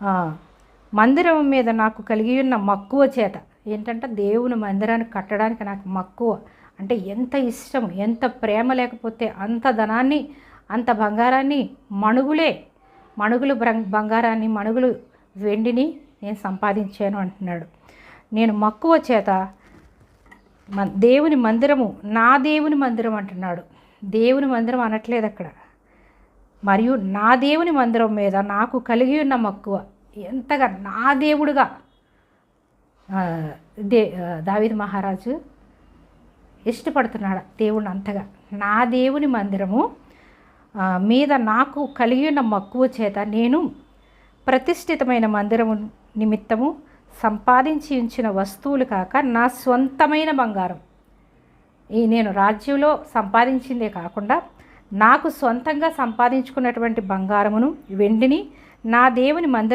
ఆ, మందిరం మీద నాకు కలిగి ఉన్న మక్కువ చేత ఏంటంటే దేవుని మందిరాన్ని కట్టడానికి నాకు మక్కువ అంటే ఎంత ఇష్టం, ఎంత ప్రేమ లేకపోతే అంత ధనాన్ని, అంత బంగారాన్ని, మణుగులు బంగారాన్ని, మణుగులు వెండిని నేను సంపాదించాను అంటున్నాడు. నేను మక్కువ చేత దేవుని మందిరము, నా దేవుని మందిరం అంటున్నాడు. దేవుని మందిరం అనట్లేదు అక్కడ. మరియు నా దేవుని మందిరం మీద నాకు కలిగి ఉన్న మక్కువ ఎంతగా నా దేవుడుగా దావీదు మహారాజు ఇష్టపడుతున్నాడు దేవుని అంతగా. నా దేవుని మందిరము మీద నాకు కలిగి ఉన్న మక్కువ చేత నేను ప్రతిష్ఠితమైన మందిరము నిమిత్తము సంపాదించి ఉంచిన వస్తువులు కాక నా స్వంతమైన బంగారం, నేను రాజ్యంలో సంపాదించిందే కాకుండా నాకు సొంతంగా సంపాదించుకున్నటువంటి బంగారమును, వెండిని నా దేవుని మందిరం